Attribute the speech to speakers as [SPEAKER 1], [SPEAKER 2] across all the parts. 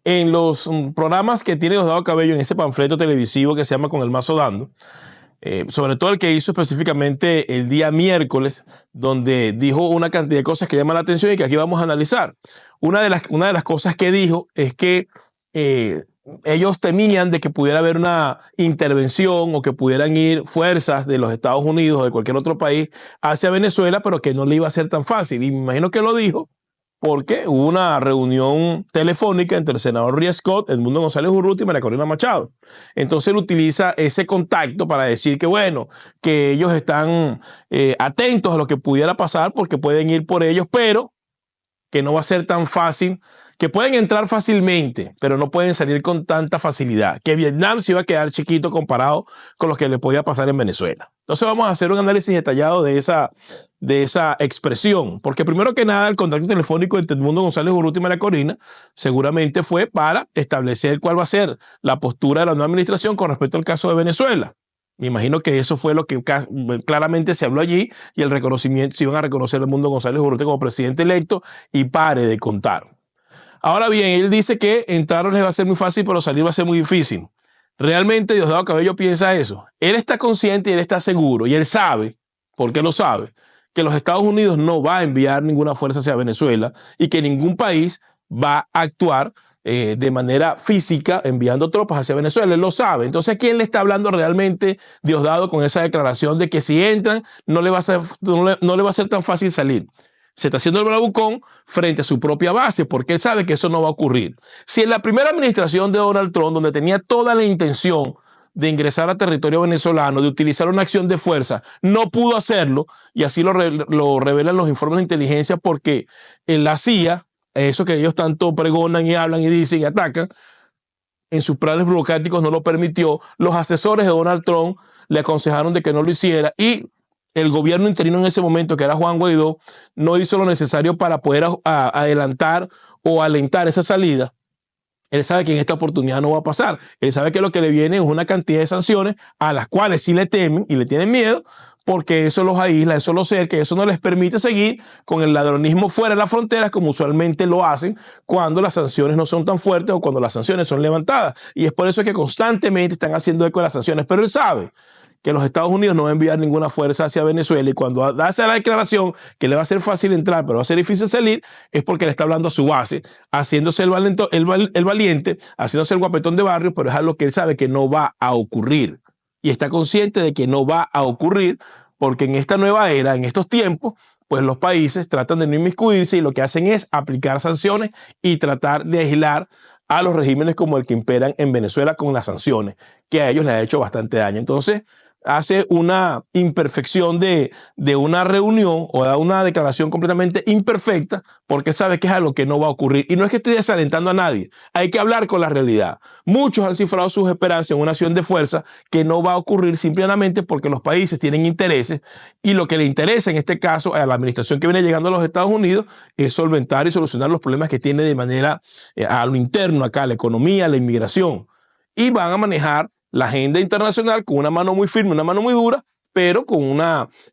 [SPEAKER 1] en los programas que tiene Diosdado Cabello en ese panfleto televisivo que se llama Con el Mazo Dando, sobre todo el que hizo específicamente el día miércoles, donde dijo una cantidad de cosas que llaman la atención y que aquí vamos a analizar. Una de las cosas que dijo es que ellos temían de que pudiera haber una intervención o que pudieran ir fuerzas de los Estados Unidos o de cualquier otro país hacia Venezuela, pero que no le iba a ser tan fácil. Y me imagino que lo dijo porque hubo una reunión telefónica entre el senador Ría Scott, Edmundo González Urrutia y María Corina Machado. Entonces él utiliza ese contacto para decir que, bueno, que ellos están atentos a lo que pudiera pasar porque pueden ir por ellos, pero que no va a ser tan fácil, que pueden entrar fácilmente, pero no pueden salir con tanta facilidad, que Vietnam se iba a quedar chiquito comparado con lo que le podía pasar en Venezuela. Entonces vamos a hacer un análisis detallado de esa expresión, porque primero que nada el contacto telefónico entre Edmundo González Urrutia y María Corina seguramente fue para establecer cuál va a ser la postura de la nueva administración con respecto al caso de Venezuela. Me imagino que eso fue lo que claramente se habló allí y el reconocimiento, se iban a reconocer a Edmundo González Urrutia como presidente electo y pare de contar. Ahora bien, él dice que entrar les va a ser muy fácil, pero salir va a ser muy difícil. ¿Realmente Diosdado Cabello piensa eso? Él está consciente y él está seguro y él sabe, porque lo sabe, que los Estados Unidos no va a enviar ninguna fuerza hacia Venezuela y que ningún país va a actuar de manera física enviando tropas hacia Venezuela. Él lo sabe. Entonces, ¿a quién le está hablando realmente Diosdado con esa declaración de que si entran no le va a ser tan fácil salir? Se está haciendo el bravucón frente a su propia base porque él sabe que eso no va a ocurrir. Si en la primera administración de Donald Trump, donde tenía toda la intención de ingresar a territorio venezolano, de utilizar una acción de fuerza, no pudo hacerlo, y así lo revelan los informes de inteligencia, porque en la CIA, eso que ellos tanto pregonan y hablan y dicen y atacan, en sus planes burocráticos no lo permitió. Los asesores de Donald Trump le aconsejaron de que no lo hiciera y el gobierno interino en ese momento, que era Juan Guaidó, no hizo lo necesario para poder adelantar o alentar esa salida. Él sabe que en esta oportunidad no va a pasar. Él sabe que lo que le viene es una cantidad de sanciones a las cuales sí le temen y le tienen miedo, porque eso los aísla, eso los cerca, eso no les permite seguir con el ladronismo fuera de las fronteras como usualmente lo hacen cuando las sanciones no son tan fuertes o cuando las sanciones son levantadas. Y es por eso que constantemente están haciendo eco de las sanciones. Pero él sabe que los Estados Unidos no va a enviar ninguna fuerza hacia Venezuela, y cuando hace la declaración que le va a ser fácil entrar pero va a ser difícil salir, es porque le está hablando a su base, haciéndose el valiente, haciéndose el guapetón de barrio, pero es algo que él sabe que no va a ocurrir y está consciente de que no va a ocurrir, porque en esta nueva era, en estos tiempos, pues los países tratan de no inmiscuirse y lo que hacen es aplicar sanciones y tratar de aislar a los regímenes como el que imperan en Venezuela con las sanciones, que a ellos les ha hecho bastante daño. Entonces, hace una imperfección de una reunión o da una declaración completamente imperfecta porque sabe que es algo que no va a ocurrir. Y no es que estoy desalentando a nadie, hay que hablar con la realidad. Muchos han cifrado sus esperanzas en una acción de fuerza que no va a ocurrir simplemente porque los países tienen intereses, y lo que le interesa en este caso a la administración que viene llegando a los Estados Unidos es solventar y solucionar los problemas que tiene de manera a lo interno acá, la economía, la inmigración, y van a manejar la agenda internacional con una mano muy firme, una mano muy dura, pero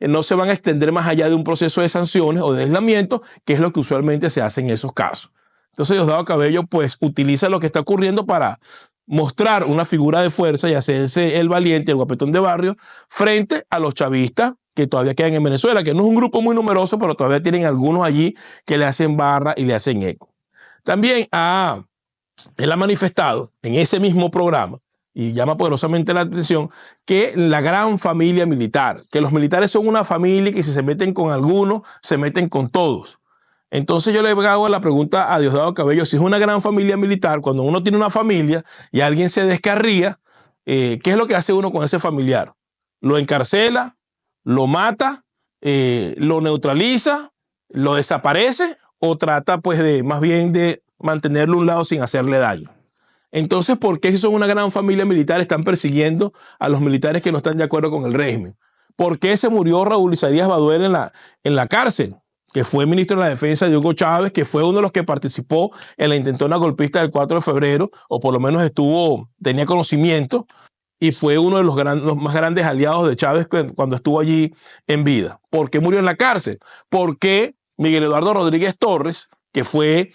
[SPEAKER 1] no se van a extender más allá de un proceso de sanciones o de aislamiento, que es lo que usualmente se hace en esos casos. Entonces Diosdado Cabello pues utiliza lo que está ocurriendo para mostrar una figura de fuerza y hacerse el valiente, el guapetón de barrio, frente a los chavistas que todavía quedan en Venezuela, que no es un grupo muy numeroso, pero todavía tienen algunos allí que le hacen barra y le hacen eco. También él ha manifestado en ese mismo programa, y llama poderosamente la atención, que la gran familia militar, que los militares son una familia y que si se meten con algunos, se meten con todos. Entonces yo le hago la pregunta a Diosdado Cabello: si es una gran familia militar, cuando uno tiene una familia y alguien se descarría, ¿qué es lo que hace uno con ese familiar? ¿Lo encarcela? ¿Lo mata? ¿Lo neutraliza? ¿Lo desaparece? ¿O trata pues más bien de mantenerlo a un lado sin hacerle daño? Entonces, ¿por qué si son una gran familia militar están persiguiendo a los militares que no están de acuerdo con el régimen? ¿Por qué se murió Raúl Isaías Baduel en la cárcel? Que fue ministro de la Defensa de Hugo Chávez, que fue uno de los que participó en la intentona golpista del 4 de febrero, o por lo menos tenía conocimiento, y fue uno de los más grandes aliados de Chávez cuando estuvo allí en vida. ¿Por qué murió en la cárcel? ¿Por qué Miguel Eduardo Rodríguez Torres, que fue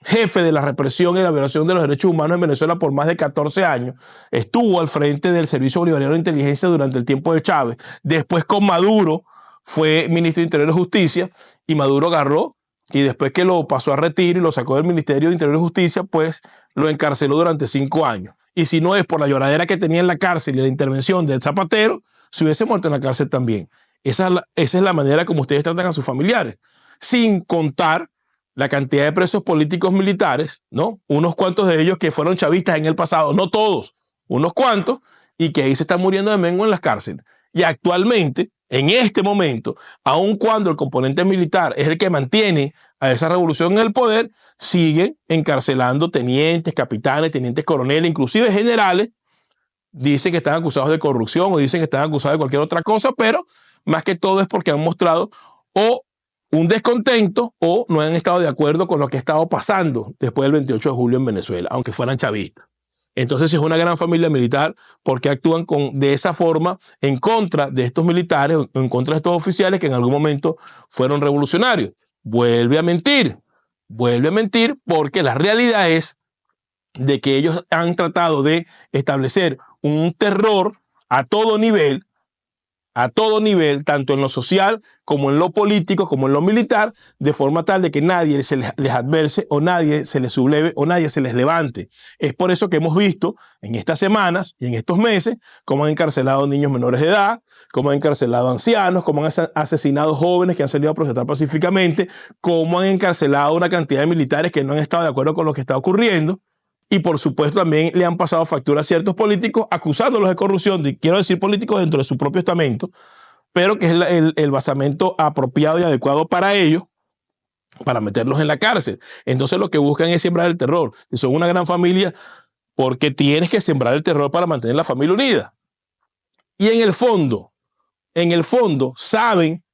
[SPEAKER 1] jefe de la represión y la violación de los derechos humanos en Venezuela por más de 14 años, estuvo al frente del Servicio Bolivariano de Inteligencia durante el tiempo de Chávez, después con Maduro fue ministro de Interior y Justicia, y Maduro agarró, y después que lo pasó a retiro y lo sacó del Ministerio de Interior y Justicia, pues lo encarceló durante 5 años. Y si no es por la lloradera que tenía en la cárcel y la intervención del Zapatero, se hubiese muerto en la cárcel también. Esa es la manera como ustedes tratan a sus familiares, sin contar la cantidad de presos políticos militares, ¿no? Unos cuantos de ellos que fueron chavistas en el pasado, no todos, unos cuantos, y que ahí se están muriendo de mengo en las cárceles. Y actualmente, en este momento, aun cuando el componente militar es el que mantiene a esa revolución en el poder, siguen encarcelando tenientes, capitanes, tenientes coroneles, inclusive generales. Dicen que están acusados de corrupción o dicen que están acusados de cualquier otra cosa, pero más que todo es porque han mostrado o un descontento o no han estado de acuerdo con lo que ha estado pasando después del 28 de julio en Venezuela, aunque fueran chavistas. Entonces, si es una gran familia militar, ¿por qué actúan de esa forma en contra de estos militares, en contra de estos oficiales que en algún momento fueron revolucionarios? Vuelve a mentir porque la realidad es de que ellos han tratado de establecer un terror a todo nivel, tanto en lo social como en lo político, como en lo militar, de forma tal de que nadie les adverse o nadie se les subleve o nadie se les levante. Es por eso que hemos visto en estas semanas y en estos meses cómo han encarcelado niños menores de edad, cómo han encarcelado ancianos, cómo han asesinado jóvenes que han salido a protestar pacíficamente, cómo han encarcelado una cantidad de militares que no han estado de acuerdo con lo que está ocurriendo. Y por supuesto también le han pasado factura a ciertos políticos acusándolos de corrupción, quiero decir políticos dentro de su propio estamento, pero que es el basamento apropiado y adecuado para ellos, para meterlos en la cárcel. Entonces lo que buscan es sembrar el terror. Si son una gran familia, porque tienes que sembrar el terror para mantener la familia unida. Y en el fondo saben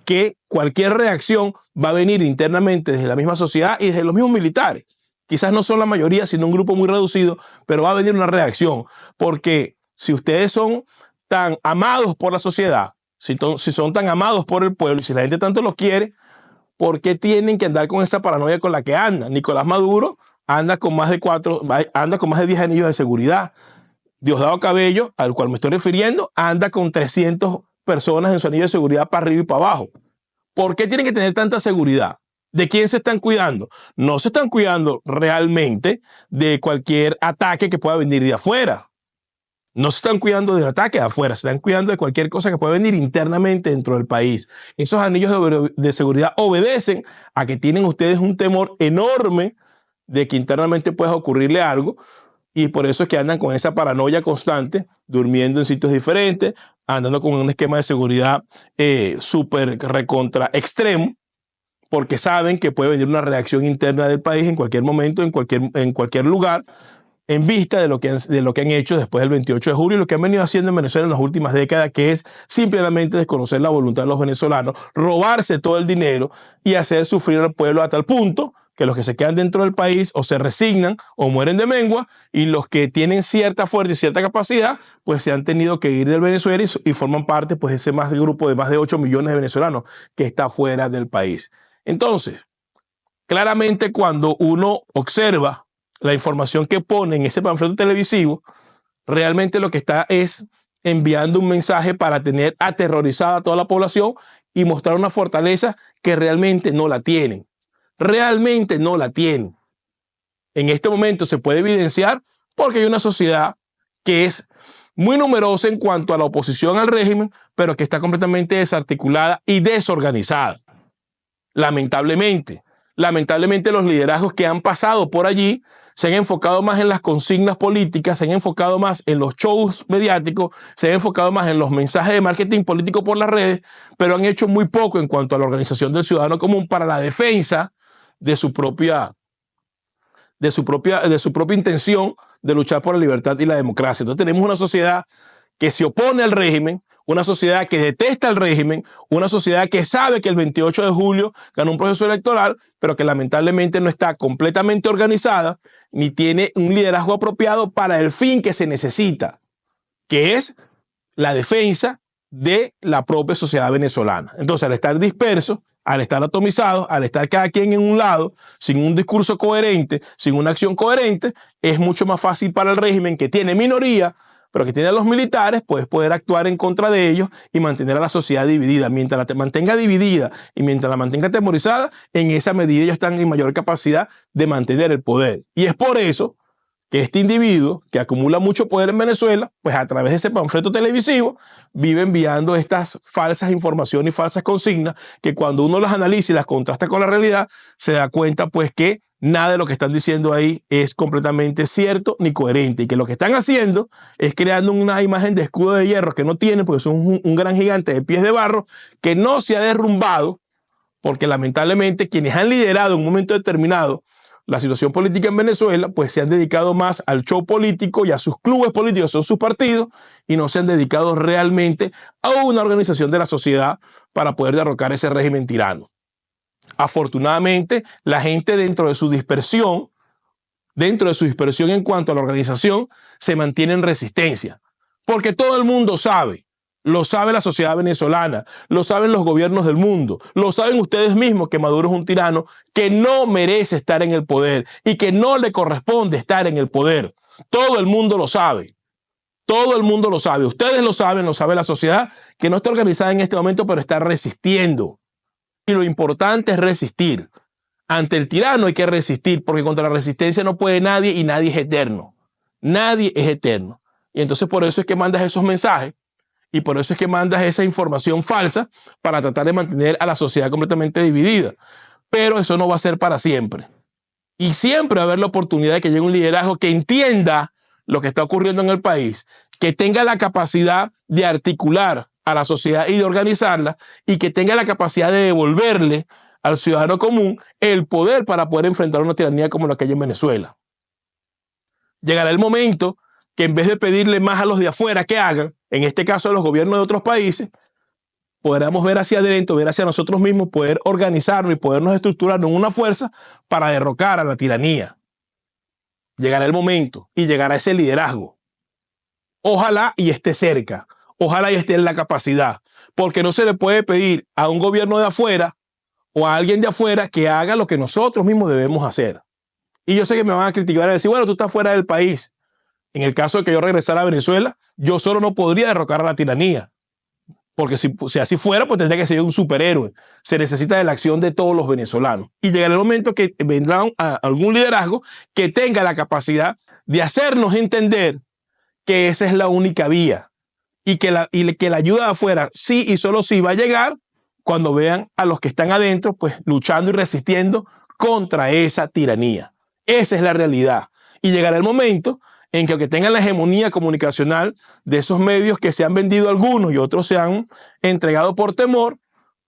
[SPEAKER 1] que cualquier reacción va a venir internamente desde la misma sociedad y desde los mismos militares. Quizás no son la mayoría, sino un grupo muy reducido, pero va a venir una reacción. Porque si ustedes son tan amados por la sociedad, si son tan amados por el pueblo y si la gente tanto los quiere, ¿por qué tienen que andar con esa paranoia con la que andan? Nicolás Maduro anda con más de 10 anillos de seguridad. Diosdado Cabello, al cual me estoy refiriendo, anda con 300 personas en su anillo de seguridad para arriba y para abajo. ¿Por qué tienen que tener tanta seguridad? ¿De quién se están cuidando? No se están cuidando realmente de cualquier ataque que pueda venir de afuera. No se están cuidando del ataque de afuera, se están cuidando de cualquier cosa que pueda venir internamente dentro del país. Esos anillos de seguridad obedecen a que tienen ustedes un temor enorme de que internamente pueda ocurrirle algo, y por eso es que andan con esa paranoia constante, durmiendo en sitios diferentes, andando con un esquema de seguridad súper recontra extremo, porque saben que puede venir una reacción interna del país en cualquier momento, en cualquier lugar, en vista de lo que han hecho después del 28 de julio y lo que han venido haciendo en Venezuela en las últimas décadas, que es simplemente desconocer la voluntad de los venezolanos, robarse todo el dinero y hacer sufrir al pueblo a tal punto que los que se quedan dentro del país o se resignan o mueren de mengua, y los que tienen cierta fuerza y cierta capacidad, pues se han tenido que ir del Venezuela y forman parte pues, de ese grupo de más de 8 millones de venezolanos que está fuera del país. Entonces, claramente cuando uno observa la información que pone en ese panfleto televisivo, realmente lo que está es enviando un mensaje para tener aterrorizada a toda la población y mostrar una fortaleza que realmente no la tienen. Realmente no la tienen. En este momento se puede evidenciar porque hay una sociedad que es muy numerosa en cuanto a la oposición al régimen, pero que está completamente desarticulada y desorganizada. Lamentablemente los liderazgos que han pasado por allí se han enfocado más en las consignas políticas, se han enfocado más en los shows mediáticos, se han enfocado más en los mensajes de marketing político por las redes, pero han hecho muy poco en cuanto a la organización del ciudadano común para la defensa de su propia intención de luchar por la libertad y la democracia. Entonces tenemos una sociedad que se opone al régimen, una sociedad que detesta el régimen, una sociedad que sabe que el 28 de julio ganó un proceso electoral, pero que lamentablemente no está completamente organizada ni tiene un liderazgo apropiado para el fin que se necesita, que es la defensa de la propia sociedad venezolana. Entonces, al estar dispersos, al estar atomizados, al estar cada quien en un lado, sin un discurso coherente, sin una acción coherente, es mucho más fácil para el régimen, que tiene minoría, pero que tiene a los militares, pues poder actuar en contra de ellos y mantener a la sociedad dividida. Mientras la mantenga dividida y mientras la mantenga atemorizada, en esa medida ellos están en mayor capacidad de mantener el poder. Y es por eso que este individuo, que acumula mucho poder en Venezuela, pues a través de ese panfleto televisivo, vive enviando estas falsas informaciones y falsas consignas, que cuando uno las analiza y las contrasta con la realidad, se da cuenta pues que nada de lo que están diciendo ahí es completamente cierto ni coherente, y que lo que están haciendo es creando una imagen de escudo de hierro que no tienen, porque son un gran gigante de pies de barro que no se ha derrumbado, porque lamentablemente quienes han liderado en un momento determinado la situación política en Venezuela, pues se han dedicado más al show político y a sus clubes políticos, son sus partidos, y no se han dedicado realmente a una organización de la sociedad para poder derrocar ese régimen tirano. Afortunadamente, la gente dentro de su dispersión en cuanto a la organización, se mantiene en resistencia, porque todo el mundo sabe. Lo sabe la sociedad venezolana, lo saben los gobiernos del mundo, lo saben ustedes mismos, que Maduro es un tirano que no merece estar en el poder y que no le corresponde estar en el poder. Todo el mundo lo sabe. Todo el mundo lo sabe. Ustedes lo saben, lo sabe la sociedad, que no está organizada en este momento, pero está resistiendo. Y lo importante es resistir. Ante el tirano hay que resistir, porque contra la resistencia no puede nadie, y nadie es eterno. Nadie es eterno. Y entonces por eso es que mandas esos mensajes. Y por eso es que mandas esa información falsa para tratar de mantener a la sociedad completamente dividida. Pero eso no va a ser para siempre. Y siempre va a haber la oportunidad de que llegue un liderazgo que entienda lo que está ocurriendo en el país, que tenga la capacidad de articular a la sociedad y de organizarla, y que tenga la capacidad de devolverle al ciudadano común el poder para poder enfrentar una tiranía como la que hay en Venezuela. Llegará el momento que, en vez de pedirle más a los de afuera que hagan, en este caso a los gobiernos de otros países, podremos ver hacia adentro, ver hacia nosotros mismos, poder organizarnos y podernos estructurarnos en una fuerza para derrocar a la tiranía. Llegará el momento y llegará ese liderazgo. Ojalá y esté cerca, ojalá y esté en la capacidad, porque no se le puede pedir a un gobierno de afuera o a alguien de afuera que haga lo que nosotros mismos debemos hacer. Y yo sé que me van a criticar y decir, bueno, tú estás fuera del país. En el caso de que yo regresara a Venezuela, yo solo no podría derrocar a la tiranía, porque si así fuera, pues tendría que ser un superhéroe. Se necesita de la acción de todos los venezolanos. Y llegará el momento que vendrá algún liderazgo que tenga la capacidad de hacernos entender que esa es la única vía, y que la ayuda de afuera sí y solo sí va a llegar cuando vean a los que están adentro pues luchando y resistiendo contra esa tiranía. Esa es la realidad. Y llegará el momento en que, aunque tengan la hegemonía comunicacional de esos medios que se han vendido algunos y otros se han entregado por temor,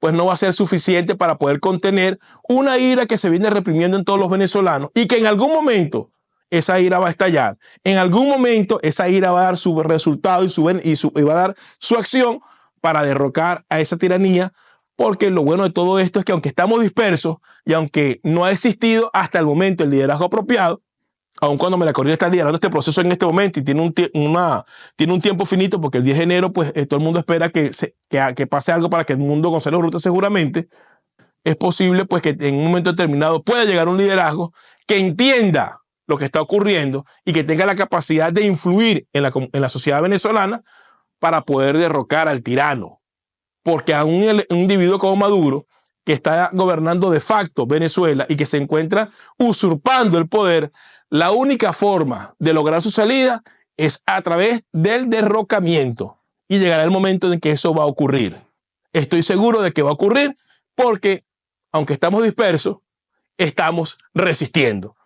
[SPEAKER 1] pues no va a ser suficiente para poder contener una ira que se viene reprimiendo en todos los venezolanos, y que en algún momento esa ira va a estallar. En algún momento esa ira va a dar su resultado y va a dar su acción para derrocar a esa tiranía, porque lo bueno de todo esto es que, aunque estamos dispersos y aunque no ha existido hasta el momento el liderazgo apropiado, aun cuando Melacordía está liderando este proceso en este momento y tiene un tiempo finito, porque el 10 de enero pues todo el mundo espera que pase algo para que el mundo Gonzalo Urrutia seguramente, es posible pues que en un momento determinado pueda llegar un liderazgo que entienda lo que está ocurriendo y que tenga la capacidad de influir en la sociedad venezolana para poder derrocar al tirano. Porque a un individuo como Maduro, que está gobernando de facto Venezuela y que se encuentra usurpando el poder, la única forma de lograr su salida es a través del derrocamiento. Y llegará el momento en que eso va a ocurrir. Estoy seguro de que va a ocurrir, porque, aunque estamos dispersos, estamos resistiendo.